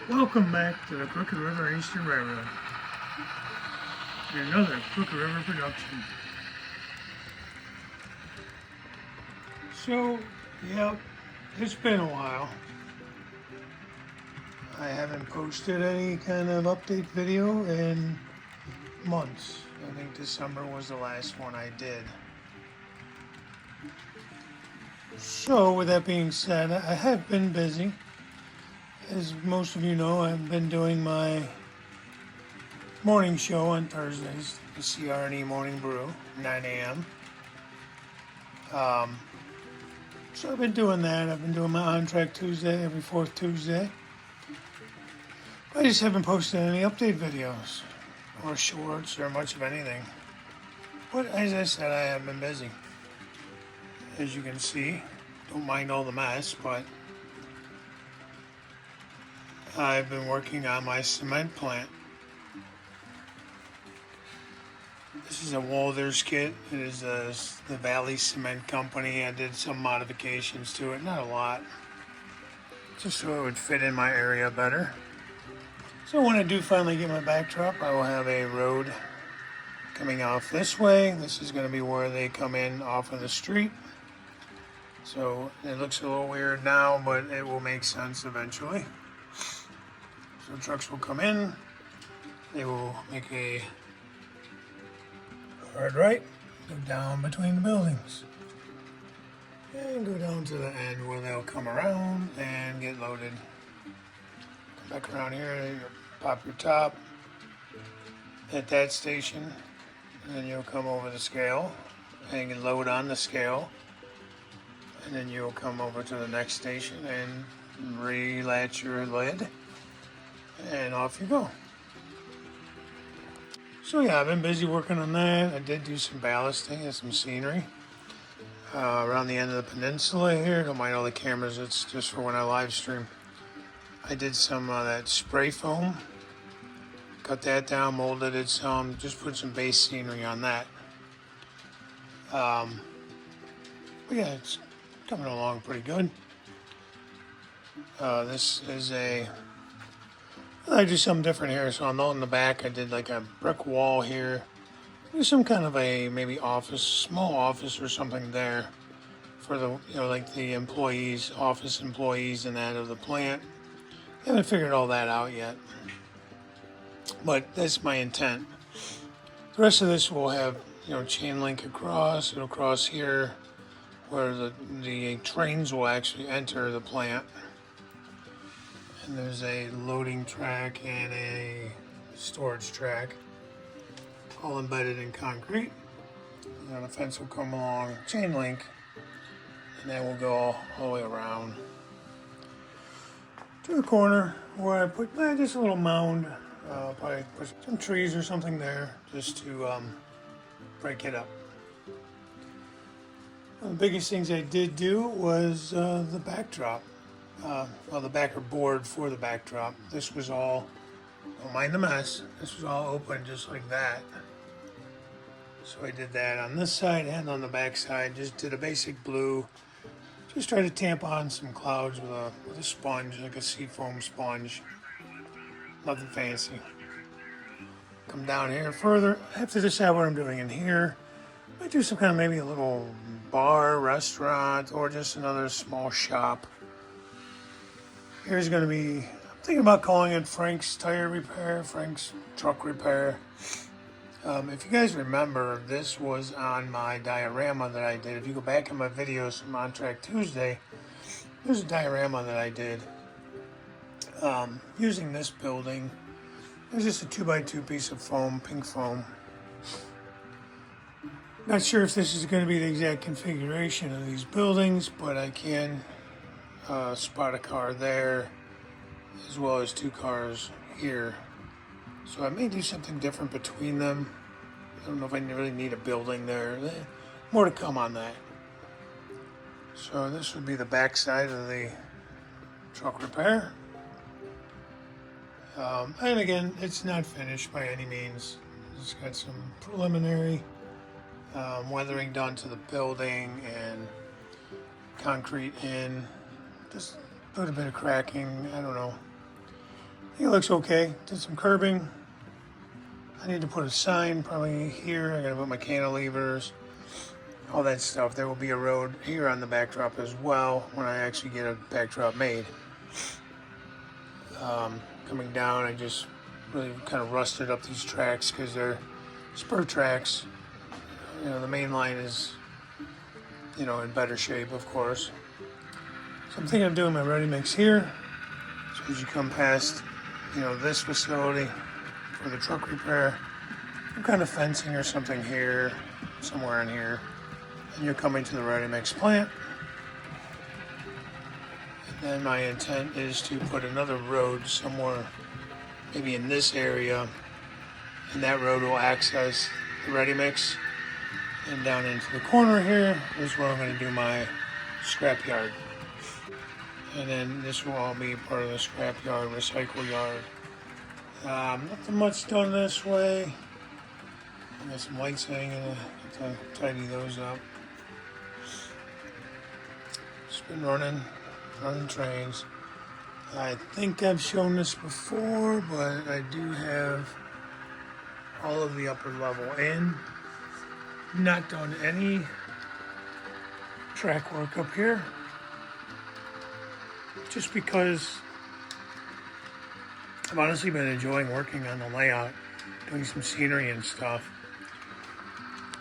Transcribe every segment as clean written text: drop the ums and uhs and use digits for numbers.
Welcome back to the Crooked River Eastern Railroad and another Crooked River production. So, yep, it's been a while. I haven't posted any kind of update video in months. I think December was the last one I did. So, with that being said, I have been busy. As most of you know, I've been doing my morning show on Thursdays, the CR&E Morning Brew, 9 a.m. So I've been doing that. I've been doing my on-track Tuesday every fourth Tuesday. I just haven't posted any update videos or shorts or much of anything. But as I said, I have been busy. As you can see, don't mind all the mess, but I've been working on my cement plant. This is a Walters kit. It is the Valley Cement Company. I did some modifications to it, not a lot, just so it would fit in my area better. So when I do finally get my backdrop, I will have a road coming off this way. This is going to be where they come in off of the street. So it looks a little weird now, but it will make sense eventually. So trucks will come in, they will make a hard right, go down between the buildings, and go down to the end where they'll come around and get loaded. Come back around here, you pop your top at that station, and then you'll come over the scale and get load on the scale, and then you'll come over to the next station and relatch your lid, and off you go. So yeah, I've been busy working on that. I did do some ballasting and some scenery around the end of the peninsula here. Don't mind all the cameras, it's just for when I live stream. I did some of that spray foam, cut that down, molded it some, just put some base scenery on that. But yeah, it's coming along pretty good. This is I do something different here. So on the back, I did like a brick wall here. There's some kind of a maybe office, small office or something there for the, like the employees, office employees and that of the plant. I haven't figured all that out yet, but that's my intent. The rest of this will have, chain link across. It'll cross here where the trains will actually enter the plant. And there's a loading track and a storage track, all embedded in concrete. And then the fence will come along, chain link, and then we'll go all the way around to the corner where I put just a little mound. Probably put some trees or something there just to break it up. One of the biggest things I did do was the backdrop. The backer board for the backdrop. This was all, don't mind the mess, this was all open just like that. So I did that on this side and on the back side, just did a basic blue. Just tried to tamp on some clouds with a sponge, like a seafoam sponge. Nothing fancy. Come down here further, I have to decide what I'm doing in here. Might do some kind of maybe a little bar, restaurant, or just another small shop. Here's going to be, I'm thinking about calling it Frank's Tire Repair, Frank's Truck Repair. If you guys remember, this was on my diorama that I did. If you go back in my videos from On Track Tuesday, there's a diorama that I did using this building. It's just a 2x2 piece of foam, pink foam. Not sure if this is going to be the exact configuration of these buildings, but I can spot a car there as well as two cars here, so I may do something different between them. I don't know if I really need a building there. More to come on that. So this would be the back side of the truck repair, and again, it's not finished by any means. It's got some preliminary weathering done to the building and concrete in. Just a little bit of cracking, I don't know. It looks okay. Did some curbing. I need to put a sign probably here. I gotta put my cantilevers, all that stuff. There will be a road here on the backdrop as well when I actually get a backdrop made. Coming down, I just really kind of rusted up these tracks because they're spur tracks. You know, the main line is, you know, in better shape, of course. So I'm thinking of doing my ready mix here. So as you come past, you know, this facility for the truck repair, some kind of fencing or something here, somewhere in here, and you're coming to the ready mix plant. And then my intent is to put another road somewhere, maybe in this area, and that road will access the ready mix. And down into the corner here is where I'm going to do my scrap yard. And then this will all be part of the scrap yard, recycle yard. Nothing much done this way. I got some lights hanging, I have to tidy those up. Just been running trains. I think I've shown this before, but I do have all of the upper level in. Not done any track work up here, just because I've honestly been enjoying working on the layout, doing some scenery and stuff.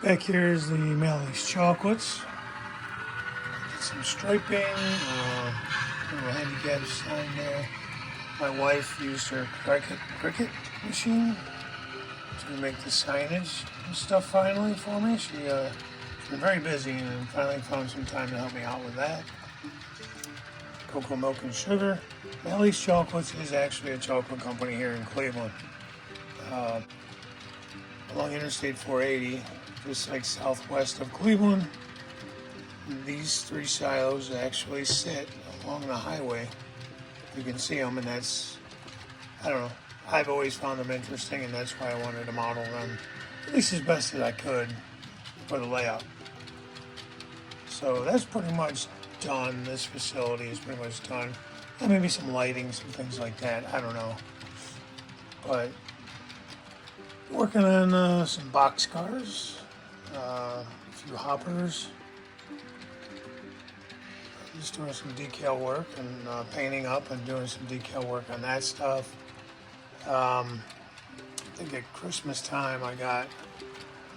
Back here is the Malleys Chocolates. Did some striping, little handicap sign there. My wife used her cricket machine to make the signage and stuff finally for me. She's been very busy and finally found some time to help me out with that. Cocoa Milk and Sugar. Malleys Chocolates is actually a chocolate company here in Cleveland. Along Interstate 480, just like southwest of Cleveland. These three silos actually sit along the highway. You can see them, and that's, I don't know, I've always found them interesting, and that's why I wanted to model them, at least as best as I could, for the layout. So that's pretty much done. This facility is pretty much done. And maybe some lighting, some things like that, I don't know. But working on some box cars, a few hoppers. Just doing some decal work and painting up and doing some decal work on that stuff. I think at Christmas time I got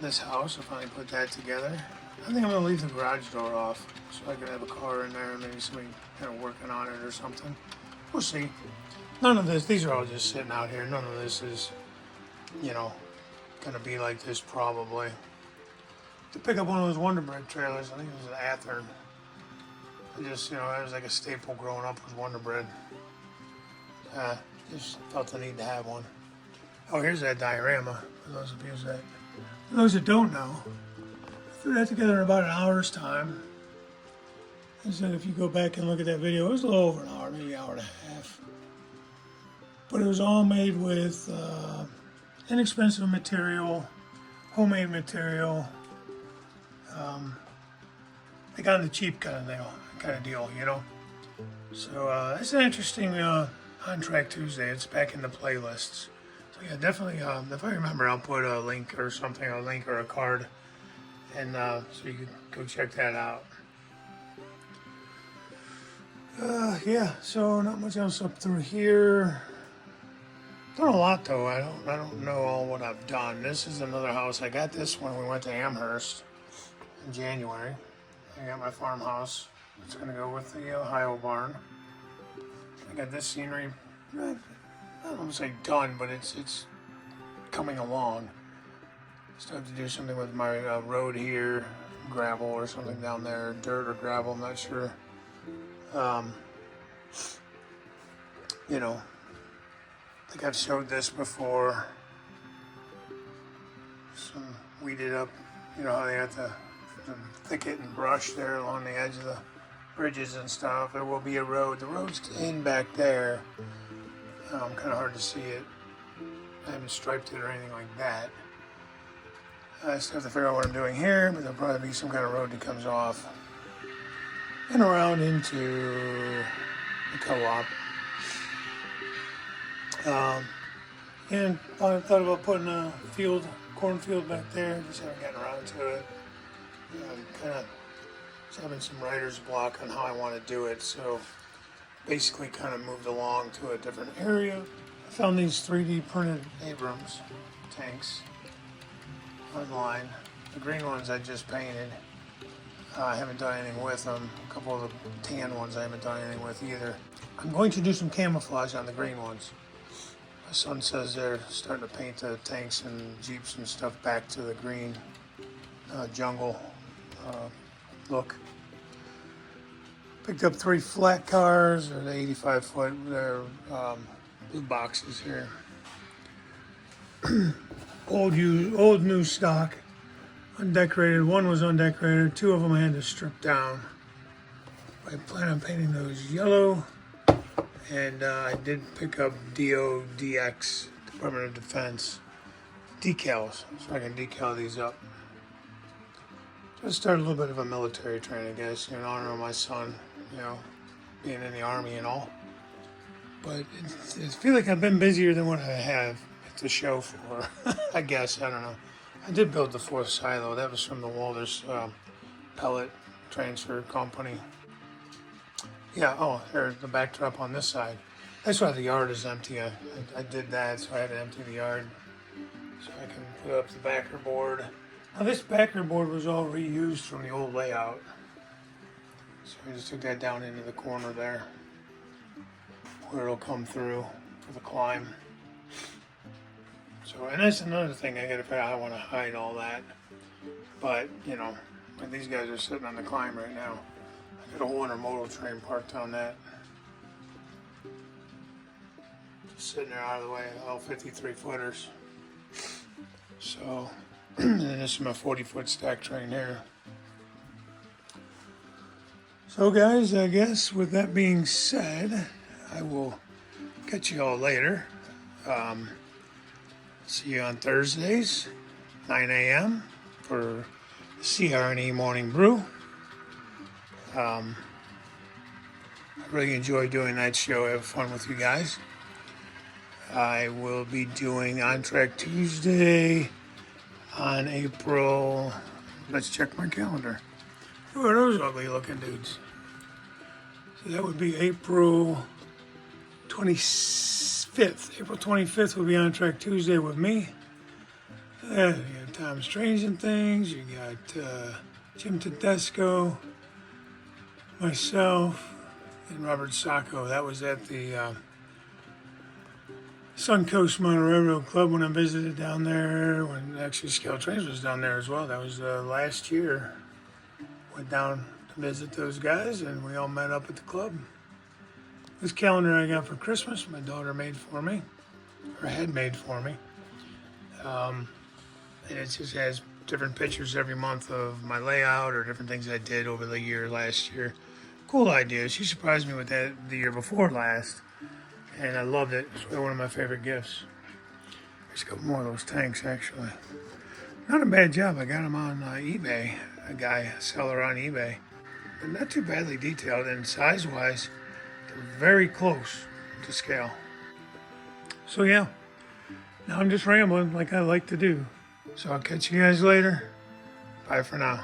this house. I finally put that together. I think I'm gonna leave the garage door off so I can have a car in there and maybe somebody kind of working on it or something. We'll see. None of this, these are all just sitting out here. None of this is, you know, gonna be like this probably. To pick up one of those Wonder Bread trailers, I think it was an Athearn. I just, you know, it was like a staple growing up with Wonder Bread. Just felt the need to have one. Oh, here's that diorama, for those of you for those that don't know. I threw that together in about an hour's time. And so if you go back and look at that video, it was a little over an hour, maybe an hour and a half. But it was all made with inexpensive material, homemade material, like on the cheap kind of deal, you know. So it's an interesting On Track Tuesday. It's back in the playlists. So yeah, definitely. If I remember, I'll put a link or something, a link or a card, and so you can go check that out. Yeah. So not much else up through here. Done a lot though. I don't know all what I've done. This is another house. I got this when we went to Amherst in January. I got my farmhouse. It's gonna go with the Ohio barn. I got this scenery. I don't want to say done, but it's coming along. Still have to do something with my road here, gravel or something down there, dirt or gravel. I'm not sure. You know, I think I've showed this before. Some weeded up. You know how they have the thicket and brush there along the edge of the bridges and stuff. There will be a road. The road's in back there. Kind of hard to see it. I haven't striped it or anything like that. I still have to figure out what I'm doing here, but there'll probably be some kind of road that comes off and around into the co-op. Um, and I thought about putting a cornfield back there. Just haven't gotten around to it. Kind of having some writer's block on how I want to do it. So basically kind of moved along to a different area. I found these 3D printed Abrams tanks online. The green ones I just painted. I haven't done anything with them. A couple of the tan ones I haven't done anything with either. I'm going to do some camouflage on the green ones. My son says they're starting to paint the tanks and Jeeps and stuff back to the green jungle look. Picked up 3 flat cars, or the 85 foot. They're blue boxes here. old new stock, undecorated. One was undecorated. 2 of them I had to strip down. I plan on painting those yellow, and I did pick up DODX, Department of Defense decals, so I can decal these up. Just start a little bit of a military training, I guess, in honor of my son, being in the Army and all. But I feel like I've been busier than what I have to show for, I guess. I don't know. I did build the 4th silo. That was from the Walters pellet transfer company. Yeah, oh, there's the backdrop on this side. That's why the yard is empty. I did that, so I had to empty the yard so I can put up the backer board. Now this backer board was all reused from the old layout. So I just took that down into the corner there where it'll come through for the climb. So, and that's another thing I gotta figure out how I want to hide all that. But, when these guys are sitting on the climb right now, I got a whole intermodal train parked on that. Just sitting there out of the way, all 53 footers. So, and then this is my 40-foot stack train here. So guys, I guess with that being said, I will catch you all later. See you on Thursdays, 9 a.m. for CR&E Morning Brew. I really enjoy doing that show. I have fun with you guys. I will be doing On Track Tuesday on April. Let's check my calendar. Who are those ugly looking dudes? So that would be April 25th. April 25th will be On Track Tuesday with me. You got Tom Strange and Things. You got Jim Tedesco, myself, and Robert Sacco. That was at the Suncoast Mountain Railroad Club when I visited down there. When actually Scale Trains was down there as well. That was last year. Went down to visit those guys, and we all met up at the club. This calendar I got for Christmas, my daughter made for me, or had made for me. And it just has different pictures every month of my layout or different things I did over the year last year. Cool idea. She surprised me with that the year before last, and I loved it. It's one of my favorite gifts. There's a couple more of those tanks, actually. Not a bad job. I got them on eBay. A seller on eBay. But not too badly detailed, and size-wise, they're very close to scale. So yeah, now I'm just rambling like I like to do. So I'll catch you guys later. Bye for now.